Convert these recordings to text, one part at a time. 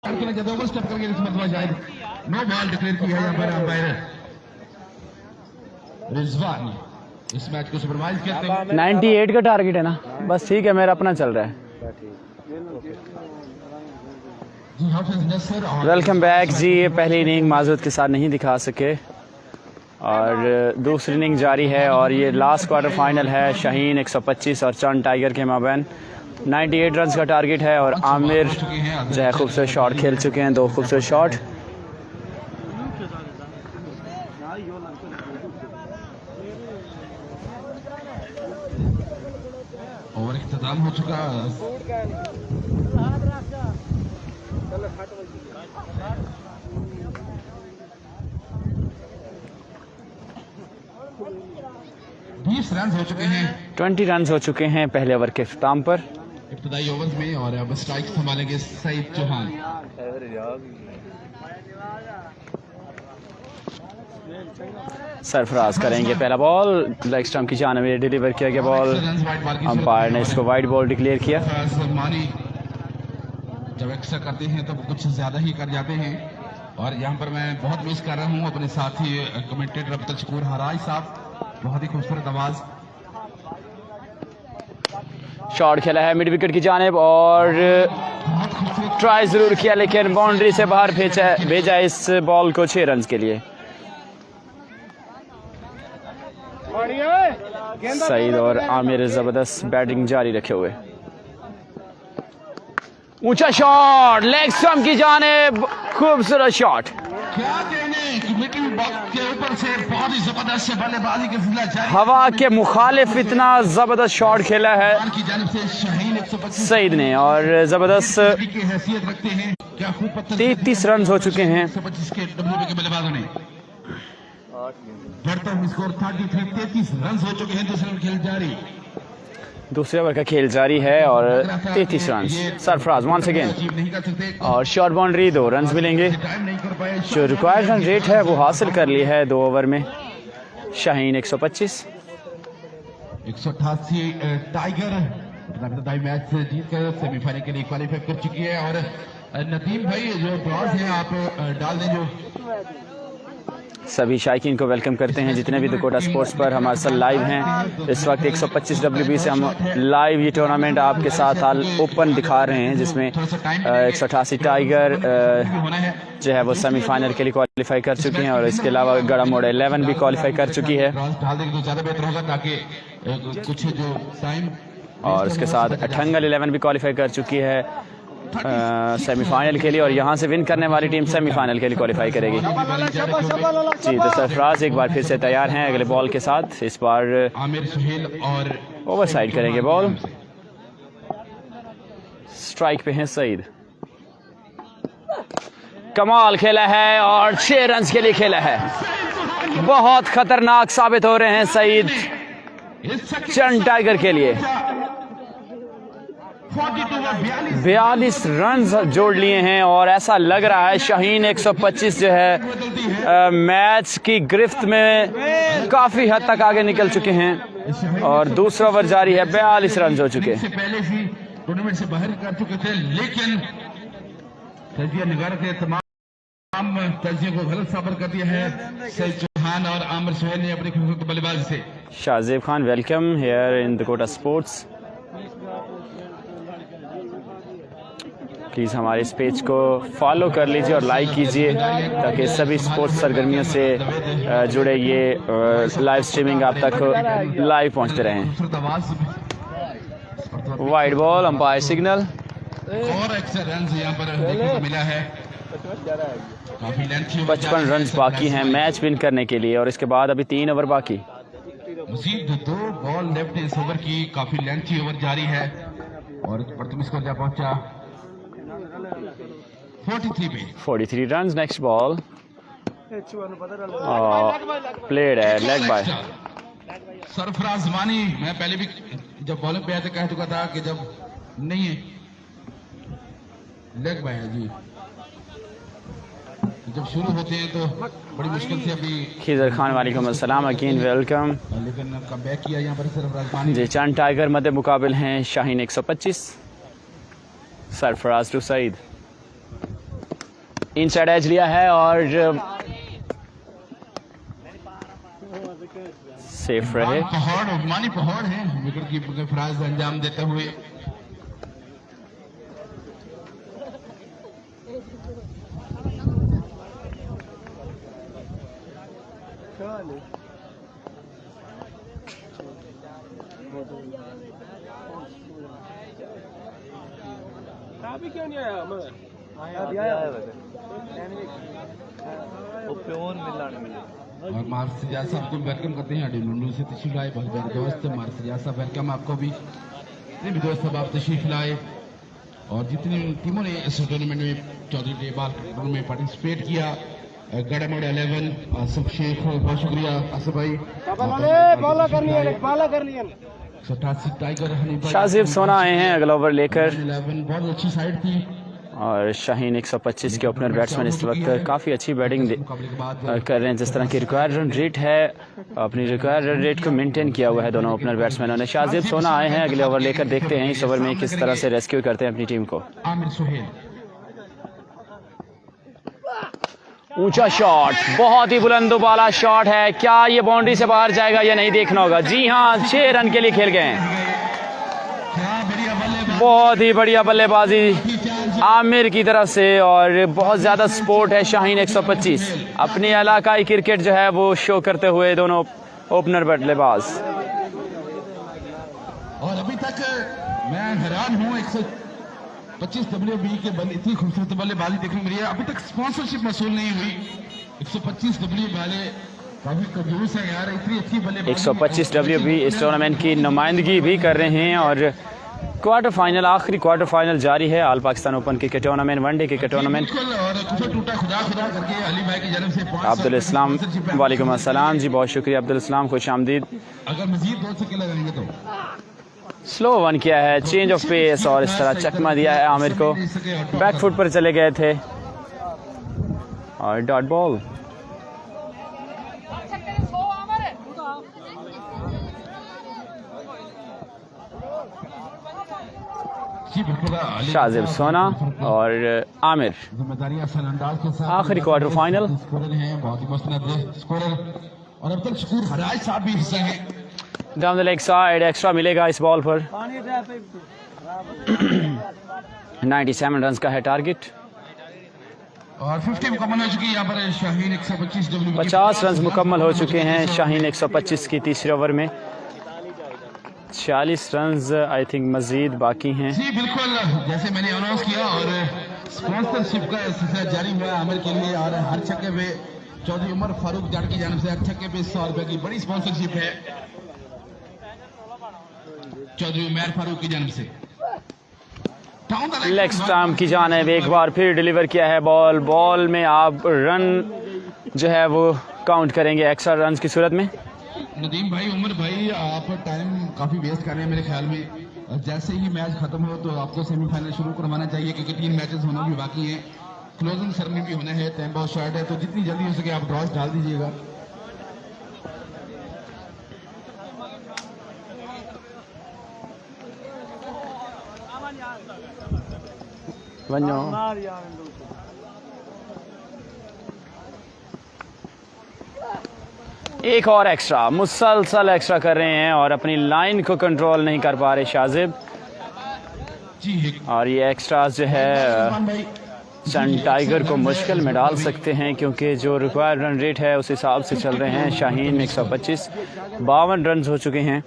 Step करके इस मरतबा शायद नो बॉल डिक्लेयर की है यहाँ पर अंपायर रिजवान। इस मैच को सुपरवाइज करते हैं। 98 का टारगेट है ना, बस ठीक है, मेरा अपना चल रहा है। वेलकम बैक जी। ये पहली इनिंग माजूद के साथ नहीं दिखा सके और दूसरी इनिंग जारी है और ये लास्ट क्वार्टर फाइनल है। शाहीन 125 और चंद टाइगर के माबैन 98 रन का टारगेट है और आमिर जो है खूबसूरत शॉट खेल चुके हैं, 2 खूबसूरत शॉट। ओवर इख्तिताम हो चुका। 20 रन हो चुके हैं। 20 रन हो चुके हैं पहले ओवर के इख्तिताम पर इब्तदाई ओवर में और अब स्ट्राइक संभालेंगे सईद चौहान। सरफराज करेंगे पहला बॉल, लेग स्टंप की जानिब में डिलीवर किया गया बॉल। अंपायर ने इसको वाइड बॉल डिक्लेयर किया। जब एक्स्ट्रा करते हैं तो कुछ ज्यादा ही कर जाते हैं और यहाँ पर मैं बहुत मिस कर रहा हूँ अपने साथी कमेंटेटर अब्दुल शकूर हराज साहब, बहुत ही खूबसूरत आवाज। शॉट खेला है मिड विकेट की जानिब और ट्राई जरूर किया लेकिन बाउंड्री से बाहर भेजा इस बॉल को 6 रन के लिए। सईद और आमिर जबरदस्त बैटिंग जारी रखे हुए। ऊंचा शॉट लेग स्टंप की जानिब, खूबसूरत शॉट। क्या कहने कि मिडिल बॉक्स के ऊपर से बहुत ही जबरदस्त बल्लेबाजी के सिलसिला जारी। हवा के मुखालिफ इतना जबरदस्त शॉट खेला है की जानिब से शाहीन 125 सईद ने और जबरदस्त की हैसियत रखते हैं। क्या खूब 33 रन हो चुके हैं। 125 के डब्ल्यूबी के बल्लेबाजों ने बढ़ता हुआ स्कोर 33 रन हो चुके हैं। दूसरा खेल जारी, दूसरे ओवर का खेल जारी है और 33 रन। सरफराज वंस अगेन और शॉर्ट बाउंड्री, 2 रन मिलेंगे। जो रिक्वायर्ड रन रेट है वो हासिल कर ली है 2 ओवर में। शाहीन 125 188 टाइगर मैच जीत कर सेमीफाइनल के लिए क्वालिफाई कर चुकी है। और नदीम भाई जो टॉस है आप डाल दें। जो सभी शायकीन को वेलकम करते हैं जितने भी दकोटा स्पोर्ट्स पर हमारे साथ लाइव हैं। इस वक्त 125 WB से हम लाइव ये टूर्नामेंट आपके साथ हाल ओपन दिखा रहे हैं जिसमें 188 टाइगर जो है वो सेमीफाइनल के लिए क्वालिफाई कर चुके हैं और इसके अलावा गड़ा मोड़ 11 भी क्वालिफाई कर चुकी है। और इसके साथ अठंगल 11 भी क्वालिफाई कर चुकी है सेमीफाइनल के लिए और यहाँ से विन करने वाली टीम सेमीफाइनल के लिए क्वालिफाई करेगी। जी तो सरफराज एक बार फिर से तैयार हैं अगले बॉल के साथ। इस बार आमिर सुहेल और ओवर साइड करेंगे बॉल। स्ट्राइक पे हैं सईद। कमाल खेला है और 6 रन के लिए खेला है। बहुत खतरनाक साबित हो रहे हैं सईद चंद टाइगर के लिए। 42 रन जोड़ लिए हैं और ऐसा लग रहा है शाहीन 125 जो है मैच की गिरफ्त में काफी हद तक आगे निकल चुके हैं और दूसरा ओवर जारी है। 42 रन हो चुके हैं। पहले ही टूर्नामेंट से बाहर कर चुके थे लेकिन तजिया निगार के तमाम तजियों को गलत साबित कर दिया है सईद चौहान और आमिर सुहेल ने अपनी खूबसूरत बल्लेबाजी से। Shahzeb Khan welcome here in Dakota sports. Please हमारे इस पेज को फॉलो कर लीजिए और लाइक कीजिए ताकि सभी स्पोर्ट्स सरगर्मियों से जुड़े ये लाइव स्ट्रीमिंग आप तक लाइव पहुंचते रहें। Wide ball, umpire signal. और एक्स्ट्रा रन यहाँ पर देखने को मिला है। 55 रन बाकी हैं मैच विन करने के लिए और इसके बाद अभी 3 ओवर बाकी। मजीद 2 बॉल लेफ्ट इस ओवर की। काफी लेंथी ओवर जारी है और प्रथम स्कोर जा पहुंचा 43 रन। नेक्स्ट बॉल प्लेड है लेग बाय सरफराज मानी। मैं पहले भी जब बॉलिंग पे आया था कह चुका था कि जब नहीं है लेग बाय है जी, जब शुरू होते हैं तो बड़ी मुश्किल से। अभी खिजर खान वालेकुम अस्सलाम अगेन वेलकम। लेकिन कम बैक किया यहाँ पर सरफराज मानी जी। चंद टाइगर मध्य मुकाबिल हैं Shaheen 125 Sarfaraz to Saeed. Inside edge लिया है और सेफ रहे। पहाड़ मानी पहाड़ है विकेट कीपर के फराज अंजाम देते हुए। अभी क्यों नहीं आया मगर और मार्सियाज साहब को वेलकम करते हैं लंडू से तशरीफ लाए बहुत प्यारे दोस्त मार्सियाज साहब वेलकम आपको भी। जितने भी दोस्त सब आप तशरीफ लाए और जितनी टीमों ने इस टूर्नामेंट में चौधरी टेबल में पार्टिसिपेट किया, गढ़मोड़ 11 आसिफ शेख, बहुत शुक्रिया आसिफ भाई। टाइगर शाजिब सोना आए हैं अगला ओवर लेकर 11 बहुत अच्छी साइड थी और शाहीन 125 के ओपनर बैट्समैन इस वक्त काफ़ी अच्छी बैटिंग कर रहे हैं। जिस तरह की रिक्वायर्ड रन रेट है, अपनी रिक्वायर्ड रन रेट को मेंटेन किया हुआ है दोनों ओपनर बैट्समैनों ने। शाजिब सोना आए हैं अगले ओवर लेकर, देखते हैं इस ओवर में किस तरह से रेस्क्यू करते हैं अपनी टीम को। आमिर सुहेल ऊंचा शॉट, बहुत ही बुलंदबाला शॉट है, क्या ये बाउंड्री से बाहर जाएगा या नहीं देखना होगा। जी हाँ, 6 रन के लिए खेल गए हैं। बहुत ही बढ़िया बल्लेबाजी आमिर की तरफ से और बहुत ज़्यादा सपोर्ट है शाहीन 125 अपनी इलाकाई क्रिकेट जो है वो शो करते हुए दोनों ओपनर बल्लेबाज। और अभी तक मैं हैरान हूँ 125 WB के बल्ले इतनी खूबसूरत बल्लेबाजी देखने मिली है। अभी तक स्पॉन्सरशिप मसूल नहीं हुई। 125 WB वाले काफी कंजूस है यार, इतनी अच्छी बल्लेबाजी। 125 WB इस टूर्नामेंट की नुमाइंदगी भी कर रहे हैं और क्वार्टर फाइनल, आखिरी क्वार्टर फाइनल जारी है all Pakistan open cricket tournament, one day cricket tournament. Abdul इस्लाम वालेकुम अस्सलाम जी, बहुत शुक्रिया अब्दुल इस्लाम, खुश आमदीद। अगर मजीद 2 छक्के लगाएंगे तो स्लो वन किया है, चेंज ऑफ पेस और इस तरह चकमा दिया है आमिर को, बैक फुट पर चले गए थे और डॉट बॉल। शाजिब सोना और आमिर आखिरी क्वार्टर फाइनल। बहुत ही मस्त स्कोरर और अब तक शकूर हराज साहब भी हिस्सा है। Down the leg side extra मिलेगा इस बॉल पर। 97 रन का है टारगेट और 50 मुकम्मल हो चुकी है यहाँ पर शाहीन 125 WB 50 रन मुकम्मल हो चुके हैं शाहीन 125 की तीसरे ओवर में। 40 रन आई थिंक मजीद बाकी हैं। जी बिल्कुल, जैसे मैंने अनाउंस किया और स्पॉन्सरशिप का सिलसिला जारी हुआ है आमिर के लिए और हर छक्के पे चौधरी उमर फारूक जाट की जानिब से हर छक्के पे 100 रुपए की बड़ी स्पॉन्सरशिप है चौधरी उमर फारूक की जानिब से। लेग स्टंप की जानिब एक बार फिर डिलीवर किया है बॉल। बॉल में आप रन जो है वो काउंट करेंगे एक्स्ट्रा रन की सूरत में। नदीम भाई, उमर भाई, आप टाइम काफी वेस्ट कर रहे हैं मेरे ख्याल में। जैसे ही मैच खत्म हो तो आपको सेमीफाइनल शुरू करवाना चाहिए क्योंकि 3 मैचेस होना भी बाकी हैं, क्लोजिंग सेरेमनी भी होना है, टाइम बहुत शॉर्ट है, तो जितनी जल्दी हो सके आप ड्रॉस डाल दीजिएगा। एक और एक्स्ट्रा, मुसलसल एक्स्ट्रा कर रहे हैं और अपनी लाइन को कंट्रोल नहीं कर पा रहे शाजिब। और ये एक्स्ट्रा जो है सन टाइगर को मुश्किल में डाल सकते हैं क्योंकि जो रिक्वायर्ड रन रेट है उस हिसाब से चल रहे हैं। शाहीन 125 52 रन हो चुके हैं।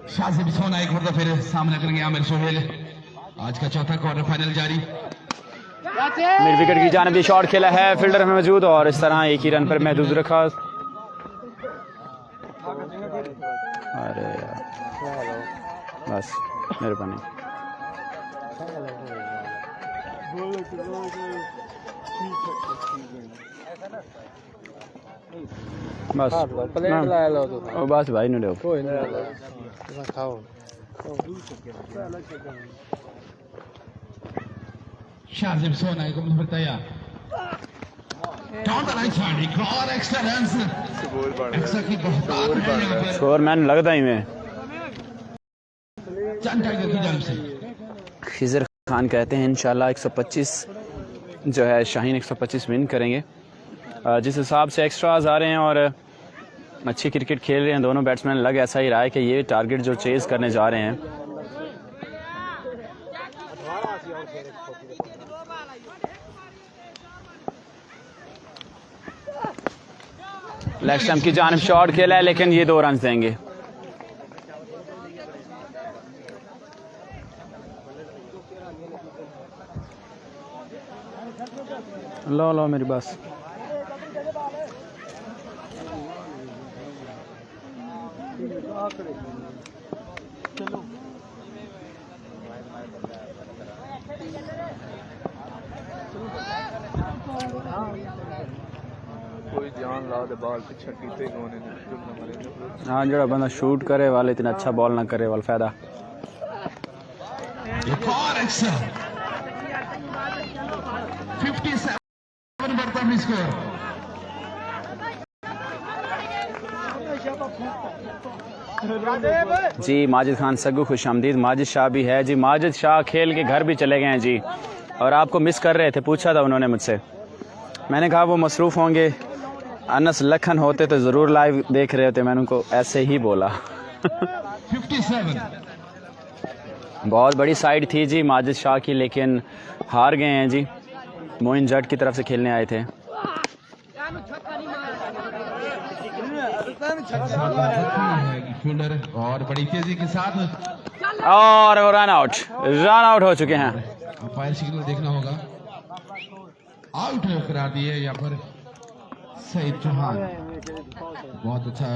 शाजिब सोना एक मतलब फिर सामना करेंगे आमिर सुहेल। आज का चौथा क्वार्टर फाइनल जारी। मिड विकेट की जानिब शॉट खेला है, फील्डर में मौजूद और इस तरह एक ही रन पर महदूद रखा। अरे बस मेहरबानी। बस बस भाई नहीं लो शाजिब सोना को बताया डाउन द राइट साइड एक और एक्स्ट्रा रन, एक्स्ट्रा की बहुत है यहाँ पर स्कोर मैन लगता ही में चंद टाइगर की जानिब से। खिजर खान कहते हैं इंशाल्लाह 125 जो है शाहीन 125 विन करेंगे। जिस हिसाब से एक्स्ट्राज आ रहे हैं और अच्छी क्रिकेट खेल रहे हैं दोनों बैट्समैन, लग ऐसा ही रहा है कि ये टारगेट जो चेज़ करने जा रहे हैं। लेग स्टंप की जानिब शॉट खेला है लेकिन ये 2 रन देंगे। लो लो मेरी बस। कोई जान ला दे बॉल पिछड़ कीते गोने ने जुड़ना मारे। हाँ जरा बंदा शूट करे वाले इतना अच्छा बॉल ना करे वाला फायदा। एक और एक्स्ट्रा 57 बढ़ता है स्कोर। जी माजिद खान सग्गू खुश आमदीद। माजिद शाह भी है जी, माजिद शाह खेल के घर भी चले गए हैं जी और आपको मिस कर रहे थे, पूछा था उन्होंने मुझसे, मैंने कहा वो मसरूफ़ होंगे, अनस लखन होते तो ज़रूर लाइव देख रहे होते, मैंने उनको ऐसे ही बोला। 57 बहुत बड़ी साइड थी जी माजिद शाह की लेकिन हार गए हैं जी, मोइन जट की तरफ से खेलने आए थे। फील्डर और बड़ी तेजी के साथ और रन आउट हो चुके हैं। अंपायर सिग्नल देखना होगा, आउट करा दिए यहाँ पर सईद चौहान। बहुत अच्छा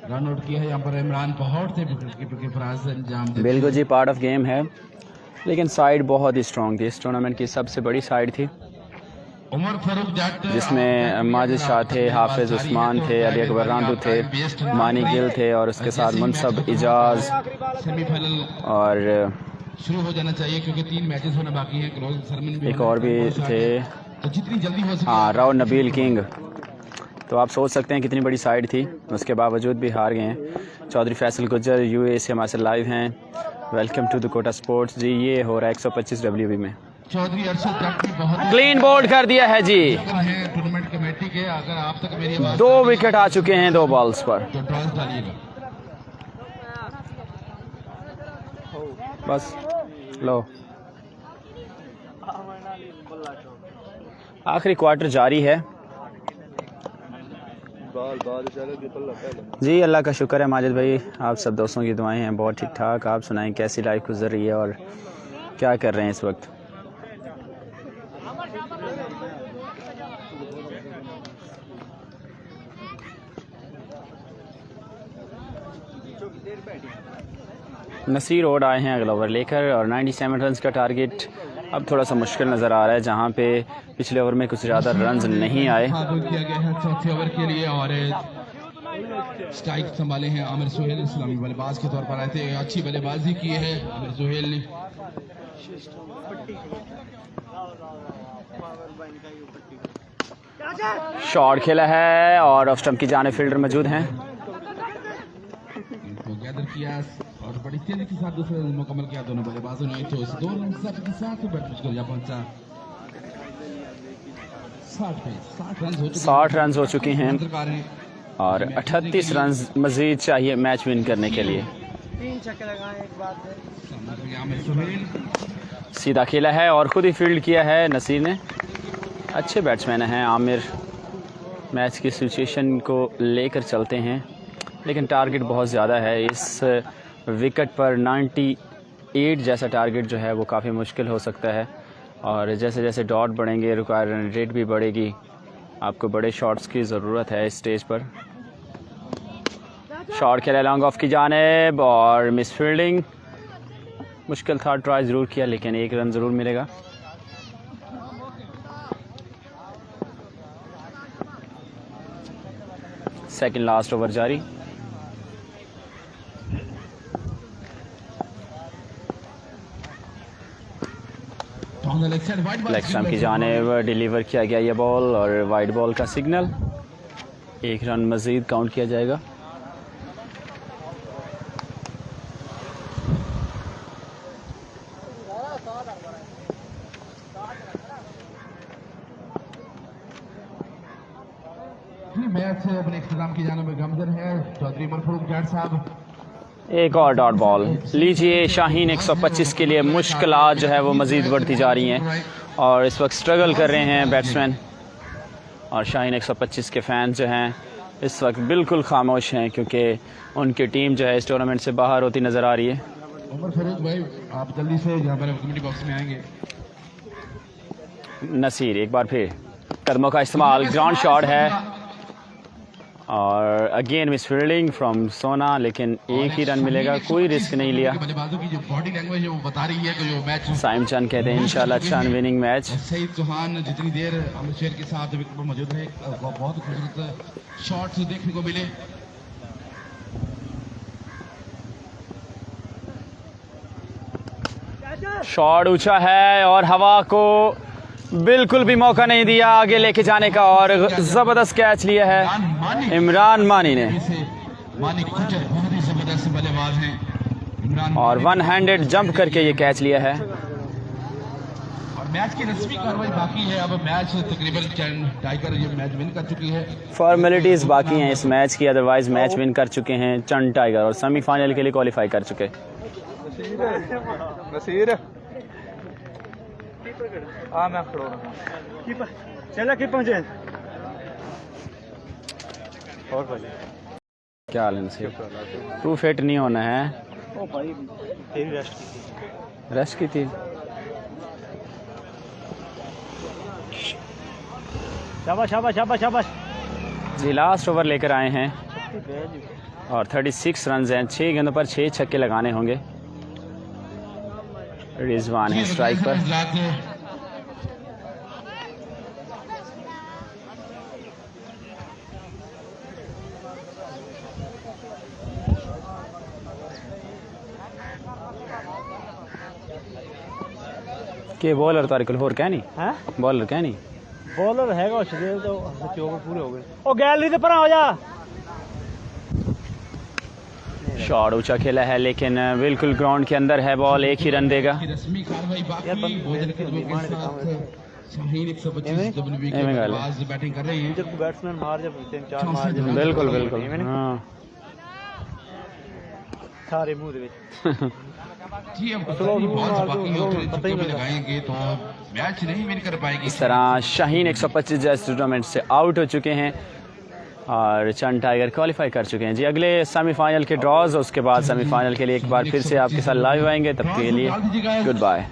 रन आउट किया है यहाँ पर इमरान पहाड़ थे के फराज अंजाम दे। बिल्कुल जी पार्ट ऑफ गेम है लेकिन साइड बहुत ही स्ट्रॉन्ग थी, इस टूर्नामेंट की सबसे बड़ी साइड थी उमर फारूक जट जिसमें माजिद शाह थे, हाफिज उस्मान थे, अली अकबर रांदू थे, मानी गिल थे और उसके साथ मुनसब इजाज सेमीफाइनल और शुरू हो जाना चाहिए क्योंकि 3 मैचेस होना बाकी हैं। क्लोज सरमन भी एक और भी थे, तो जितनी जल्दी हो सके। हाँ राव नबील किंग। तो आप सोच सकते हैं कितनी बड़ी साइड थी, उसके बावजूद भी हार गए हैं। चौधरी फैसल गुज्जर यूएई से हमारे लाइव हैं। Welcome to Dakota sports जी। ये हो रहा है 125 WB में। चौधरी अरशद जट भी बहुत क्लीन बोल्ड कर दिया है जी, है टूर्नामेंट कमेटी के। अगर आप तक मेरी आवाज 2 विकेट आ चुके हैं 2 बॉल्स पर। तो टॉस डालिएगा। बस लो आखिरी क्वार्टर जारी है बॉल चलो कि बल्ला पहले जी। अल्लाह का शुक्र है माजिद भाई, आप सब दोस्तों की दुआएं हैं, बहुत ठीक ठाक। आप सुनाएं कैसी लाइफ गुजर रही है और क्या कर रहे हैं इस वक्त। नसीर ओड आए हैं अगला ओवर लेकर और 97 रन्स का टारगेट अब थोड़ा सा मुश्किल नज़र आ रहा है, जहां पे पिछले ओवर में कुछ ज़्यादा रन्स नहीं आए। किया गया है चौथे ओवर के लिए और स्ट्राइक संभाले हैं आमिर सुहेल, इस्लामी बल्लेबाज के तौर पर आए थे। अच्छी बल्लेबाजी की है आमिर सुहेल ने। शॉट खेला है और ऑफ स्टंप की जाने फील्डर मौजूद हैं। इनको गैदर किया और बड़ी तेजी के साथ दूसरा रन मुकम्मल किया दोनों बल्लेबाजों ने। तो इस 2 रन के साथ बैट कर पहुंचा 60 रन हो चुके हैं और 38 रन मजीद चाहिए मैच विन करने के लिए। सीधा खेला है और खुद ही फील्ड किया है नसीर ने। अच्छे बैट्समैन हैं आमिर। मैच की सिचुएशन को लेकर चलते हैं लेकिन टारगेट बहुत ज़्यादा है इस विकेट पर। 98 जैसा टारगेट जो है वो काफ़ी मुश्किल हो सकता है और जैसे जैसे डॉट बढ़ेंगे रिक्वायर्ड रन रेट भी बढ़ेगी। आपको बड़े शॉट्स की ज़रूरत है इस स्टेज पर। शॉट खेला लॉन्ग ऑफ की जानिब और मिस फील्डिंग। मुश्किल था, ट्राई ज़रूर किया लेकिन 1 रन ज़रूर मिलेगा। सेकंड लास्ट ओवर जारी। on the left side, wide ball leg stump की screen जानिब डिलीवर किया गया ये बॉल और वाइड बॉल का सिग्नल। 1 रन मज़ीद काउंट किया जाएगा। मैच अपने इख्तिताम की जानिब गमजन है। चौधरी उमर फारूक जाट साहब एक और डॉट बॉल लीजिए। शाहीन 125 के लिए मुश्किलात जो है वो मज़ीद बढ़ती जा रही हैं और इस वक्त स्ट्रगल कर रहे हैं बैट्समैन। और शाहीन 125 के फैंस जो हैं इस वक्त बिल्कुल खामोश हैं क्योंकि उनकी टीम जो है इस टूर्नामेंट से बाहर होती नज़र आ रही है। उमर फारूक भाई आप जल्दी से यहाँ पर कमेटी बॉक्स में आएंगे। नसीर एक बार फिर कदमों का इस्तेमाल, ग्राउंड शॉट है और अगेन मिस फील्डिंग फ्रॉम सोना, लेकिन एक ही रन मिलेगा, कोई रिस्क नहीं लिया। बल्लेबाजों की जो बॉडी लैंग्वेज है वो बता रही है कि जो मैच साइम चंद कहते हैं इंशाल्लाह अच्छा विनिंग मैच। सईद चौहान जितनी देर अमृतसर के साथ विकेट पर मौजूद रहे बहुत खूबसूरत शॉट्स देखने को मिले। शॉट ऊंचा है और हवा को बिल्कुल भी मौका नहीं दिया आगे लेके जाने का और जबरदस्त कैच लिया है इमरान मानी ने। मानी खुचर बहुत ही जबरदस्त बल्लेबाज हैं इमरान और वन हैंडेड जंप करके ये कैच लिया है। और मैच की रस्मी कार्रवाई बाकी है। अब मैच तकरीबन टाइगर ये मैच विन कर चुकी है। फॉर्मेलिटीज बाकी हैं इस मैच की, अदरवाइज मैच विन कर चुके हैं चंद टाइगर और सेमीफाइनल के लिए क्वालिफाई कर चुके। नसीर मैं खड़ो चला की पहुंचे और भाई क्या हाल है नसीर? टू फिट नहीं होना है। ओ भाई तेरी रेस्ट की थी। शाबाश शाबाश शाबाश शाबाश जी लास्ट ओवर लेकर आए हैं और 36 रन हैं। 6 गेंदों पर 6 छक्के लगाने होंगे। रिजवान है स्ट्राइक पर। के बॉलर तारिक होर क्या नहीं हैं बॉलर क्या नहीं बॉलर हैगा शरीर तो बच्चे ओवर पूरे हो गए। ओ गैलरी से परा हो जा। शॉट ऊंचा खेला है लेकिन बिल्कुल ग्राउंड के अंदर है बॉल, एक ही रन देगा। रस्मी कार्रवाई बाकी भोजन के शाहीन 125 डब्ल्यूबी के बल्लेबाज बैटिंग कर रहे हैं। जब बैट्समैन मार जब 3-4 मार जब बिल्कुल बिल्कुल हाँ सारे मुंह दे विच जी अब बहुत बाकी है और छक्के भी लगाएंगे तो मैच नहीं विन कर पाएगी। इस तरह शाहीन 125 जैसे टूर्नामेंट से आउट हो चुके हैं और चंद टाइगर क्वालिफाई कर चुके हैं। जी अगले सेमीफाइनल के ड्रॉज उसके बाद सेमीफाइनल के लिए एक बार फिर से आपके साथ लाइव आएंगे। तब के लिए गुड बाय।